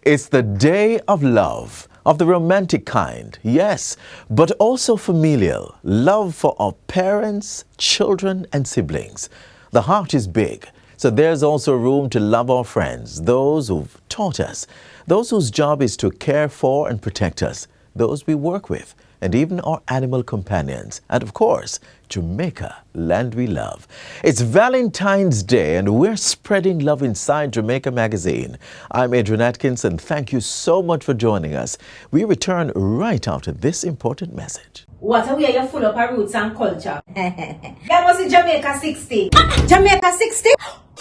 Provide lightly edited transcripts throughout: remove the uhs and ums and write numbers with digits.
It's the day of love, of the romantic kind, yes, but also familial. Love for our parents, children, and siblings. The heart is big, so there's also room to love our friends, those who've taught us, those whose job is to care for and protect us, those we work with, and even our animal companions. And of course, Jamaica, land we love. It's Valentine's Day and we're spreading love inside Jamaica Magazine. I'm Adrian Atkins and thank you so much for joining us. We return right after this important message. What a way you're full of our roots and culture. That was in Jamaica 60. Jamaica 60?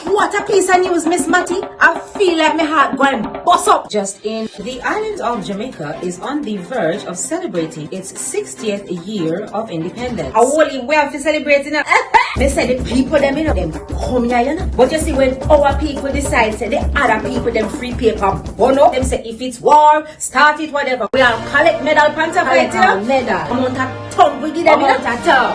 What a piece of news, Miss Matty. I feel like my heart going bust up. Just in, the island of Jamaica is on the verge of celebrating its 60th year of independence. A whole way of celebrating it. They say the people them come here, you know. But you see, when our people decide, say the other people them free paper, them say if it's war, start it, whatever. We all collect medal, panta,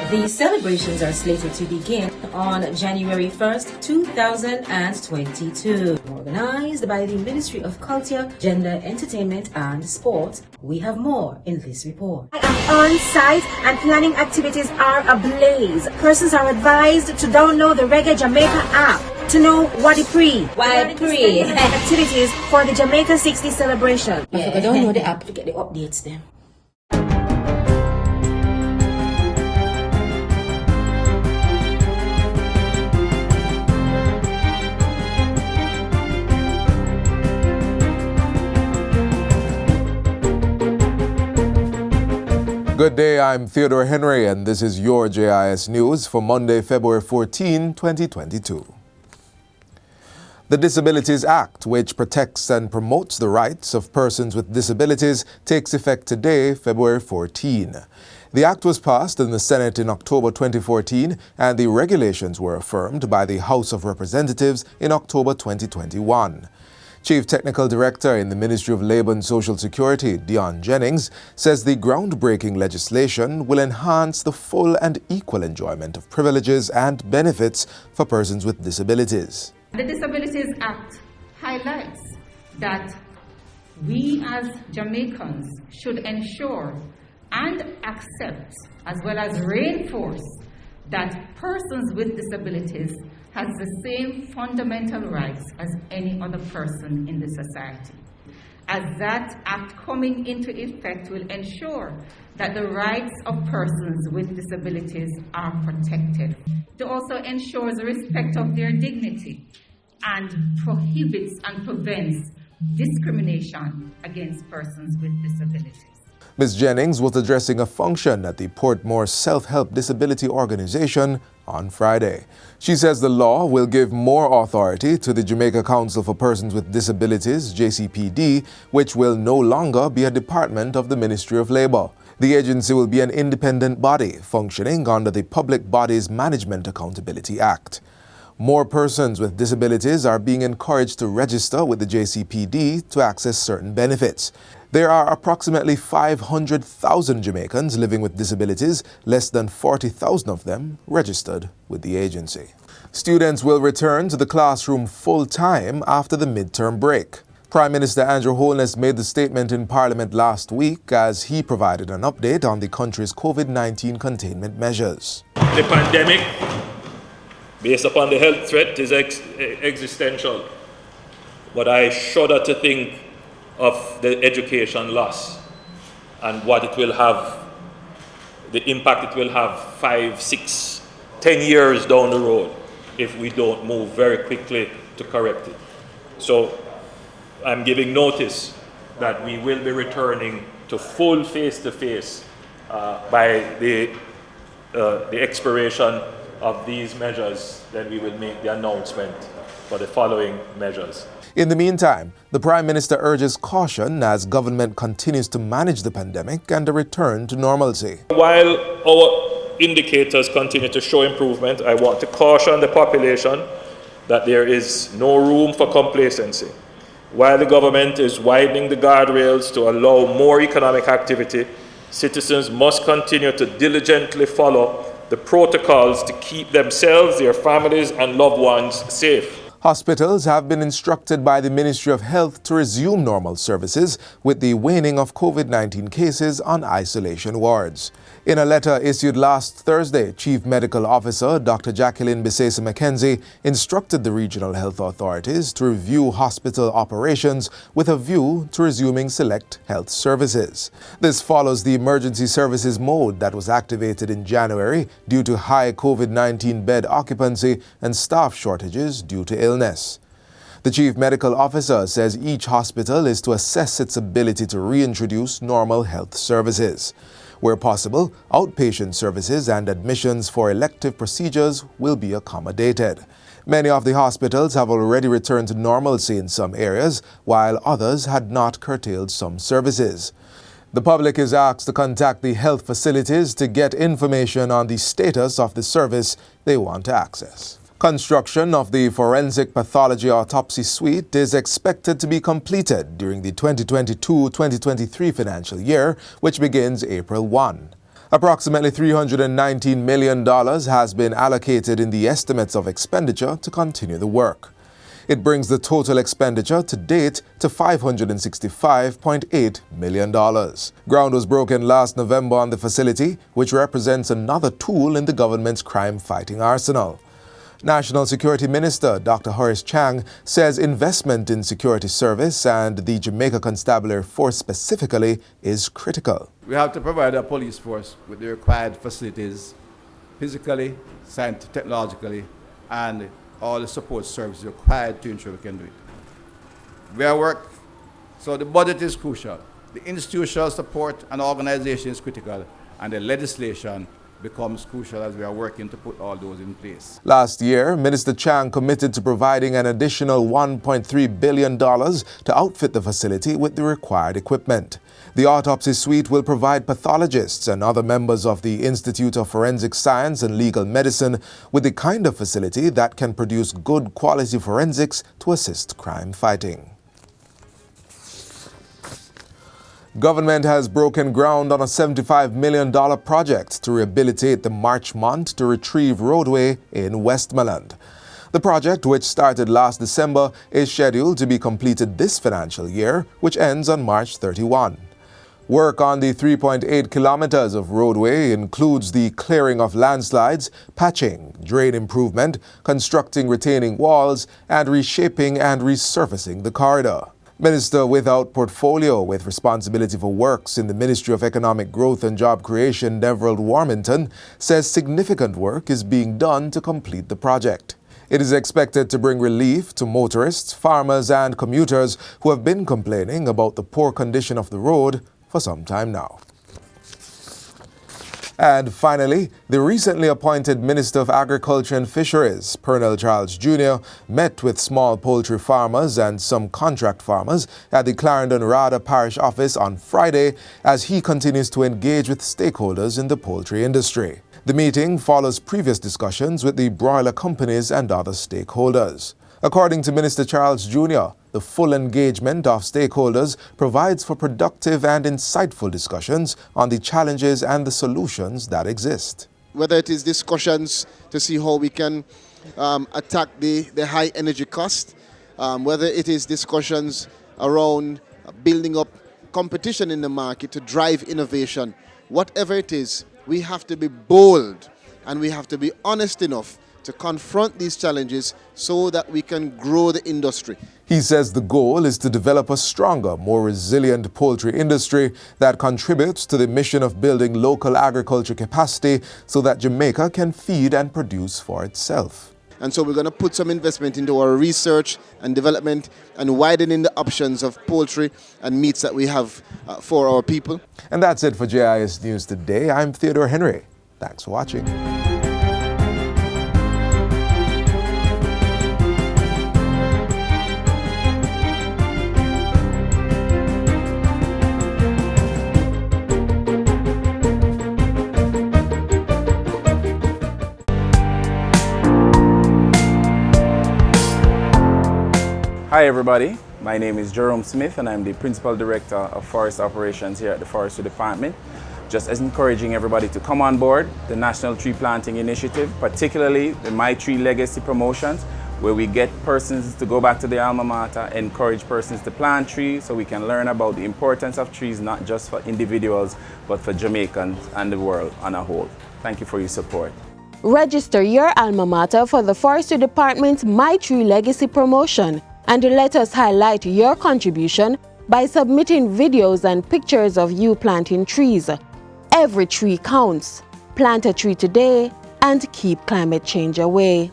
The celebrations are slated to begin on January 1st, 2022. Organized by the Ministry of Culture, Gender, Entertainment and Sport. We have more in this report. I am on site and planning activities are ablaze. Persons are advised to download the Reggae Jamaica app to know what it activities for the Jamaica 60 celebration. I forgot to download the app to get the updates then. Good day, I'm Theodore Henry and this is your JIS News for Monday, February 14, 2022. The Disabilities Act, which protects and promotes the rights of persons with disabilities, takes effect today, February 14. The act was passed in the Senate in October 2014 and the regulations were affirmed by the House of Representatives in October 2021. Chief Technical Director in the Ministry of Labour and Social Security, Dion Jennings, says the groundbreaking legislation will enhance the full and equal enjoyment of privileges and benefits for persons with disabilities. The Disabilities Act highlights that we as Jamaicans should ensure and accept, as well as reinforce, that persons with disabilities has the same fundamental rights as any other person in the society. As that act coming into effect will ensure that the rights of persons with disabilities are protected. It also ensures the respect of their dignity and prohibits and prevents discrimination against persons with disabilities. Ms. Jennings was addressing a function at the Portmore Self-Help Disability Organization on Friday. She says the law will give more authority to the Jamaica Council for Persons with Disabilities, JCPD, which will no longer be a department of the Ministry of Labour. The agency will be an independent body functioning under the Public Bodies Management Accountability Act. More persons with disabilities are being encouraged to register with the JCPD to access certain benefits. There are approximately 500,000 Jamaicans living with disabilities, less than 40,000 of them registered with the agency. Students will return to the classroom full-time after the midterm break. Prime Minister Andrew Holness made the statement in Parliament last week as he provided an update on the country's COVID-19 containment measures. The pandemic, based upon the health threat, is existential. But I shudder to think of the education loss and what it will have, the impact it will have 5, 6, 10 years down the road if we don't move very quickly to correct it. So I'm giving notice that we will be returning to full face-to-face by the expiration of these measures. Then we will make the announcement for the following measures. In the meantime, the Prime Minister urges caution as government continues to manage the pandemic and a return to normalcy. While our indicators continue to show improvement, I want to caution the population that there is no room for complacency. While the government is widening the guardrails to allow more economic activity, citizens must continue to diligently follow the protocols to keep themselves, their families, and loved ones safe. Hospitals have been instructed by the Ministry of Health to resume normal services with the waning of COVID-19 cases on isolation wards. In a letter issued last Thursday, Chief Medical Officer Dr. Jacqueline Bisesa McKenzie instructed the regional health authorities to review hospital operations with a view to resuming select health services. This follows the emergency services mode that was activated in January due to high COVID-19 bed occupancy and staff shortages due to illness. The Chief Medical Officer says each hospital is to assess its ability to reintroduce normal health services. Where possible, outpatient services and admissions for elective procedures will be accommodated. Many of the hospitals have already returned to normalcy in some areas, while others had not curtailed some services. The public is asked to contact the health facilities to get information on the status of the service they want to access. Construction of the Forensic Pathology Autopsy Suite is expected to be completed during the 2022-2023 financial year, which begins April 1. Approximately $319 million has been allocated in the estimates of expenditure to continue the work. It brings the total expenditure to date to $565.8 million. Ground was broken last November on the facility, which represents another tool in the government's crime-fighting arsenal. National Security Minister Dr. Horace Chang says investment in security service and the Jamaica Constabulary Force specifically is critical. We have to provide our police force with the required facilities, physically, technologically, and all the support services required to ensure we can do it. We are work, so the budget is crucial. The institutional support and organization is critical, and the legislation becomes crucial as we are working to put all those in place. Last year, Minister Chang committed to providing an additional $1.3 billion to outfit the facility with the required equipment. The autopsy suite will provide pathologists and other members of the Institute of Forensic Science and Legal Medicine with the kind of facility that can produce good quality forensics to assist crime fighting. Government has broken ground on a $75 million project to rehabilitate the Marchmont to Retrieve roadway in Westmoreland. The project, which started last December, is scheduled to be completed this financial year, which ends on March 31. Work on the 3.8 kilometers of roadway includes the clearing of landslides, patching, drain improvement, constructing retaining walls, and reshaping and resurfacing the corridor. Minister without portfolio with responsibility for works in the Ministry of Economic Growth and Job Creation, Neverald Warmington, says significant work is being done to complete the project. It is expected to bring relief to motorists, farmers, and commuters who have been complaining about the poor condition of the road for some time now. And finally, the recently appointed Minister of Agriculture and Fisheries, Pernell Charles Jr., met with small poultry farmers and some contract farmers at the Clarendon Rada Parish Office on Friday as he continues to engage with stakeholders in the poultry industry. The meeting follows previous discussions with the broiler companies and other stakeholders. According to Minister Charles Jr., the full engagement of stakeholders provides for productive and insightful discussions on the challenges and the solutions that exist. Whether it is discussions to see how we can attack the high energy cost, whether it is discussions around building up competition in the market to drive innovation, whatever it is, we have to be bold and we have to be honest enough to confront these challenges so that we can grow the industry. He says the goal is to develop a stronger, more resilient poultry industry that contributes to the mission of building local agriculture capacity so that Jamaica can feed and produce for itself. And so we're going to put some investment into our research and development and widening the options of poultry and meats that we have for our people. And that's it for JIS News Today. I'm Theodore Henry. Thanks for watching. Hi everybody, my name is Jerome Smith and I'm the Principal Director of Forest Operations here at the Forestry Department. Just as encouraging everybody to come on board the National Tree Planting Initiative, particularly the My Tree Legacy promotions, where we get persons to go back to their alma mater, encourage persons to plant trees so we can learn about the importance of trees, not just for individuals, but for Jamaicans and the world on a whole. Thank you for your support. Register your alma mater for the Forestry Department's My Tree Legacy promotion and let us highlight your contribution by submitting videos and pictures of you planting trees. Every tree counts. Plant a tree today and keep climate change away.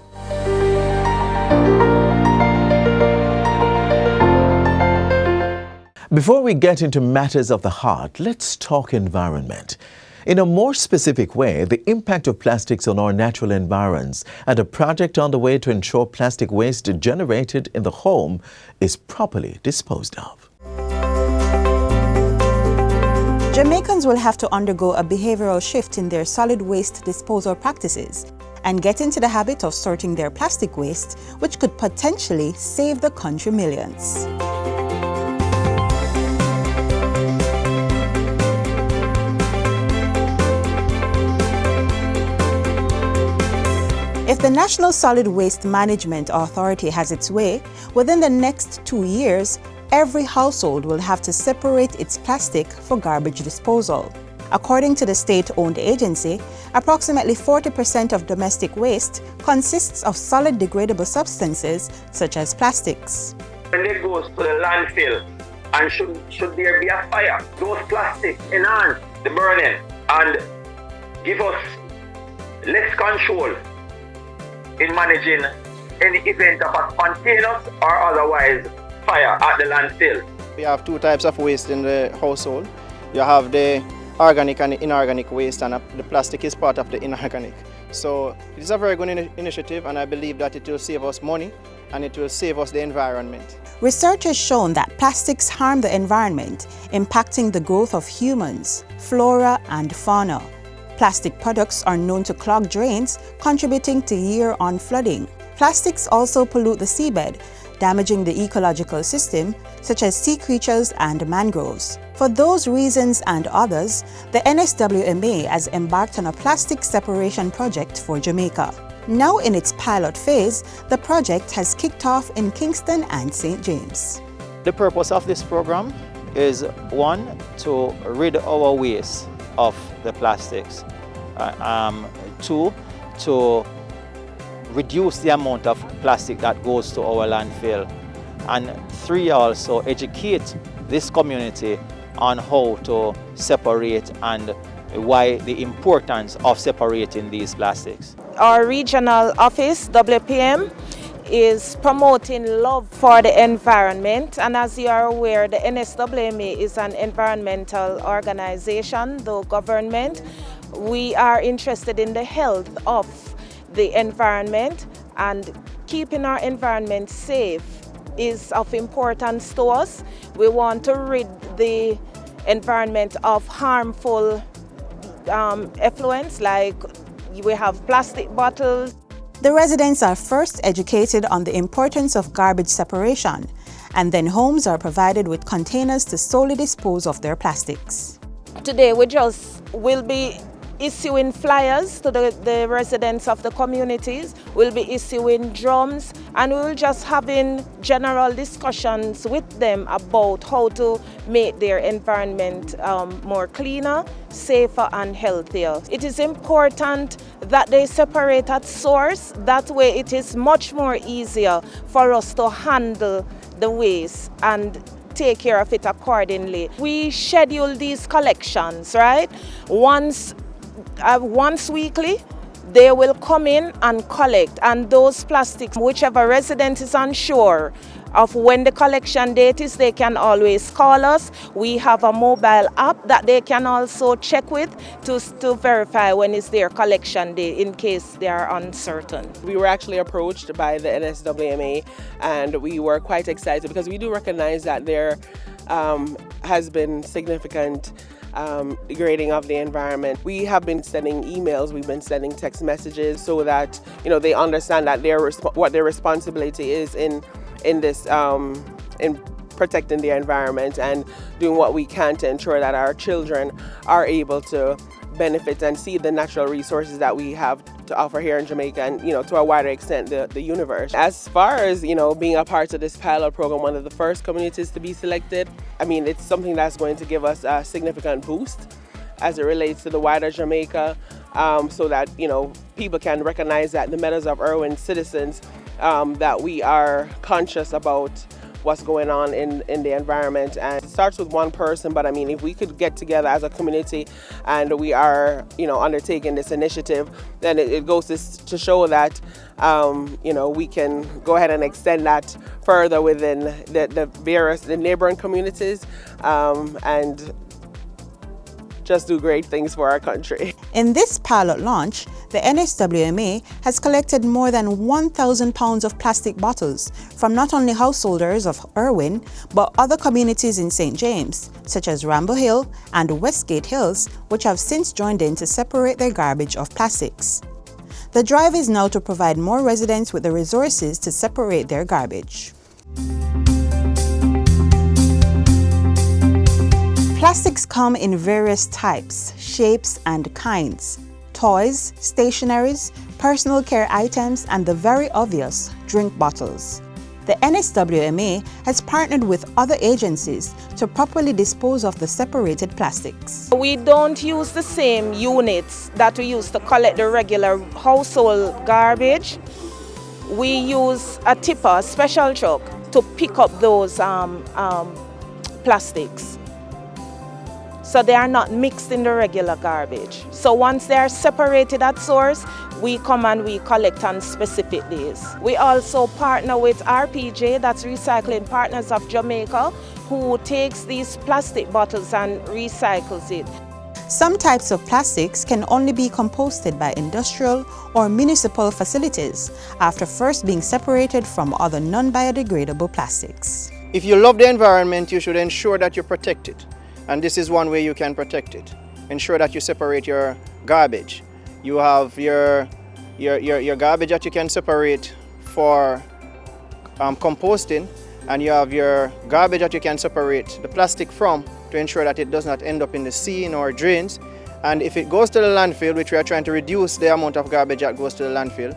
Before we get into matters of the heart, let's talk environment. In a more specific way, the impact of plastics on our natural environs and a project on the way to ensure plastic waste generated in the home is properly disposed of. Jamaicans will have to undergo a behavioral shift in their solid waste disposal practices and get into the habit of sorting their plastic waste, which could potentially save the country millions. If the National Solid Waste Management Authority has its way, within the next 2 years, every household will have to separate its plastic for garbage disposal. According to the state-owned agency, approximately 40% of domestic waste consists of solid degradable substances such as plastics. When it goes to the landfill, and should there be a fire, those plastics enhance the burning and give us less control in managing any event of a spontaneous or otherwise fire at the landfill. We have two types of waste in the household. You have the organic and the inorganic waste, and the plastic is part of the inorganic. So it is a very good initiative, and I believe that it will save us money and it will save us the environment. Research has shown that plastics harm the environment, impacting the growth of humans, flora and fauna. Plastic products are known to clog drains, contributing to year-on flooding. Plastics also pollute the seabed, damaging the ecological system, such as sea creatures and mangroves. For those reasons and others, the NSWMA has embarked on a plastic separation project for Jamaica. Now in its pilot phase, the project has kicked off in Kingston and St. James. The purpose of this program is, one, to rid our waste of the plastics. Two, to reduce the amount of plastic that goes to our landfill. And three, also educate this community on how to separate and why the importance of separating these plastics. Our regional office, WPM, is promoting love for the environment, and as you are aware, the NSWMA is an environmental organization, though government. We are interested in the health of the environment, and keeping our environment safe is of importance to us. We want to rid the environment of harmful effluents, like we have plastic bottles. The residents are first educated on the importance of garbage separation, and then homes are provided with containers to solely dispose of their plastics. Today we just will be issuing flyers to the residents of the communities. We'll be issuing drums, and we'll just having general discussions with them about how to make their environment more cleaner, safer and healthier. It is important that they separate at source. That way it is much more easier for us to handle the waste and take care of it accordingly. We schedule these collections, right? Once weekly, they will come in and collect, and those plastics, whichever resident is unsure of when the collection date is, they can always call us. We have a mobile app that they can also check with to verify when is their collection day in case they are uncertain. We were actually approached by the NSWMA, and we were quite excited because we do recognize that there has been significant degrading of the environment. We have been sending emails, we've been sending text messages so that they understand that what their responsibility is in this in protecting the environment and doing what we can to ensure that our children are able to benefits and see the natural resources that we have to offer here in Jamaica and, to a wider extent, the universe. As far as, being a part of this pilot program, one of the first communities to be selected, it's something that's going to give us a significant boost as it relates to the wider Jamaica, so that, people can recognize that the Meadows of Irwin citizens, that we are conscious about what's going on in the environment. And it starts with one person, but if we could get together as a community and we are, undertaking this initiative, then it goes to show that, we can go ahead and extend that further within the neighboring communities, and just do great things for our country. In this pilot launch, the NSWMA has collected more than 1,000 pounds of plastic bottles from not only householders of Irwin, but other communities in St. James, such as Rambo Hill and Westgate Hills, which have since joined in to separate their garbage of plastics. The drive is now to provide more residents with the resources to separate their garbage. Plastics come in various types, shapes, and kinds. Toys, stationaries, personal care items, and the very obvious, drink bottles. The NSWMA has partnered with other agencies to properly dispose of the separated plastics. We don't use the same units that we use to collect the regular household garbage. We use a tipper, a special truck, to pick up those plastics. So they are not mixed in the regular garbage. So once they are separated at source, we come and we collect on specific days. We also partner with RPJ, that's Recycling Partners of Jamaica, who takes these plastic bottles and recycles it. Some types of plastics can only be composted by industrial or municipal facilities after first being separated from other non-biodegradable plastics. If you love the environment, you should ensure that you protect it. And this is one way you can protect it. Ensure that you separate your garbage. You have your garbage that you can separate for composting, and you have your garbage that you can separate the plastic from to ensure that it does not end up in the sea in or drains. And if it goes to the landfill, which we are trying to reduce the amount of garbage that goes to the landfill,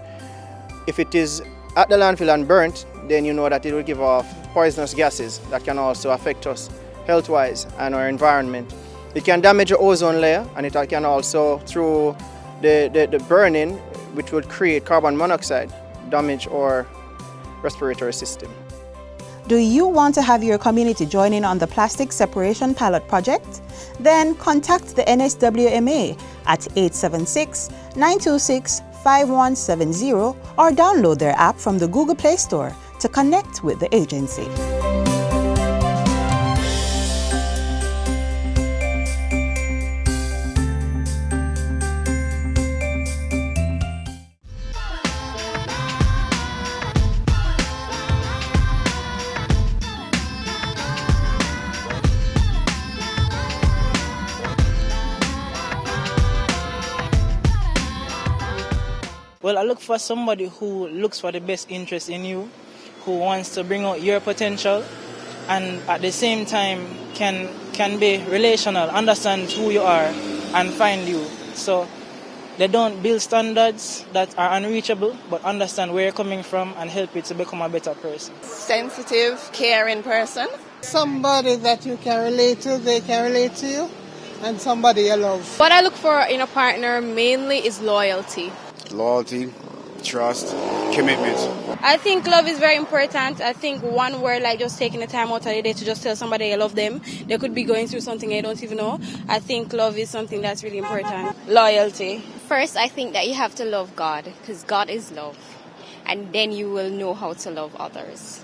if it is at the landfill and burnt, then you know that it will give off poisonous gases that can also affect us health-wise and our environment. It can damage the ozone layer, and it can also, through the burning, which would create carbon monoxide, damage our respiratory system. Do you want to have your community join in on the plastic separation pilot project? Then contact the NSWMA at 876-926-5170 or download their app from the Google Play Store to connect with the agency. Well, I look for somebody who looks for the best interest in you, who wants to bring out your potential, and at the same time can be relational, understand who you are, and find you. So they don't build standards that are unreachable, but understand where you're coming from and help you to become a better person. Sensitive, caring person. Somebody that you can relate to, they can relate to you, and somebody you love. What I look for in a partner mainly is loyalty. Loyalty, trust, commitment. I think love is very important. I think one word, like just taking the time out of the day to just tell somebody I love them. They could be going through something I don't even know. I think love is something that's really important. Loyalty. First, I think that you have to love God, because God is love. And then you will know how to love others.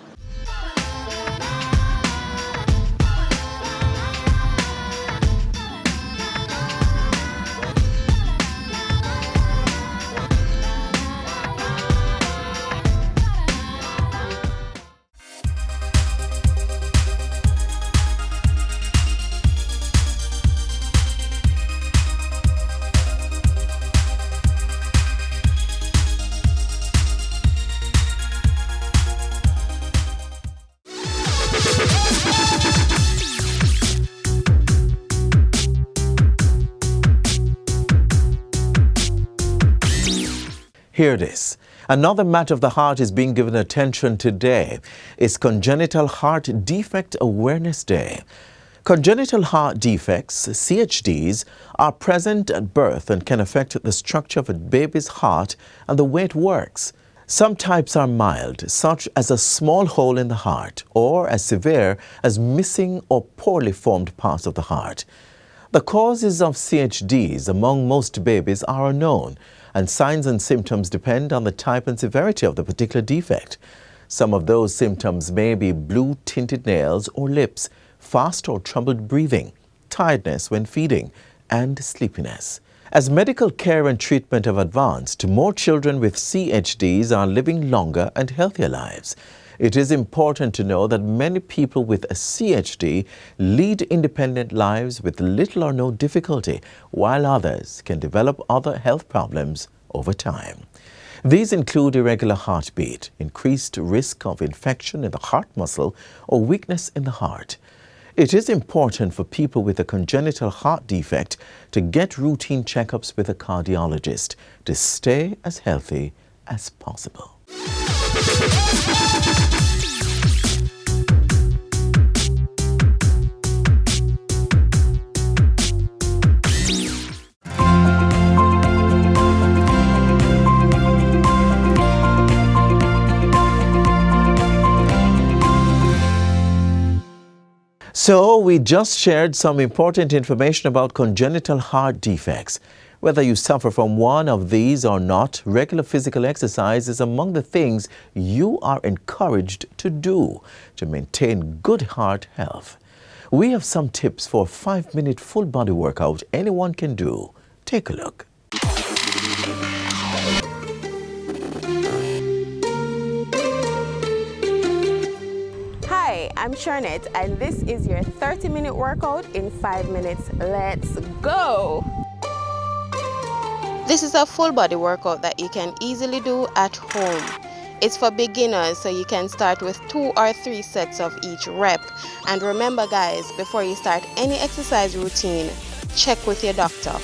Hear this. Another matter of the heart is being given attention today. It's Congenital Heart Defect Awareness Day. Congenital heart defects, CHDs, are present at birth and can affect the structure of a baby's heart and the way it works. Some types are mild, such as a small hole in the heart, or as severe as missing or poorly formed parts of the heart. The causes of CHDs among most babies are unknown, and signs and symptoms depend on the type and severity of the particular defect. Some of those symptoms may be blue tinted nails or lips, fast or troubled breathing, tiredness when feeding, and sleepiness. As medical care and treatment have advanced, more children with CHDs are living longer and healthier lives. It is important to know that many people with a CHD lead independent lives with little or no difficulty, while others can develop other health problems over time. These include irregular heartbeat, increased risk of infection in the heart muscle, or weakness in the heart. It is important for people with a congenital heart defect to get routine checkups with a cardiologist to stay as healthy as possible. So, we just shared some important information about congenital heart defects. Whether you suffer from one of these or not, regular physical exercise is among the things you are encouraged to do to maintain good heart health. We have some tips for a 5-minute full body workout anyone can do. Take a look. Hi, I'm Charnette, and this is your 30-minute workout in 5 minutes. Let's go! This is a full body workout that you can easily do at home. It's for beginners, so you can start with 2 or 3 sets of each rep. And remember guys, before you start any exercise routine, check with your doctor.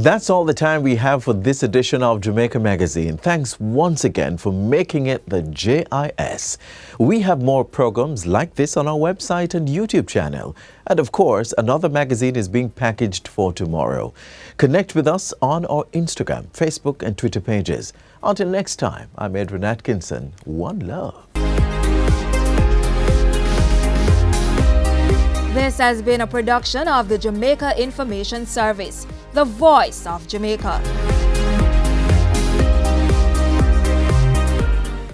That's all the time we have for this edition of Jamaica Magazine. Thanks once again for making it the JIS. We have more programs like this on our website and YouTube channel. And of course, another magazine is being packaged for tomorrow. Connect with us on our Instagram, Facebook and Twitter pages. Until next time, I'm Edwin Atkinson. One love. This has been a production of the Jamaica Information Service, the voice of Jamaica.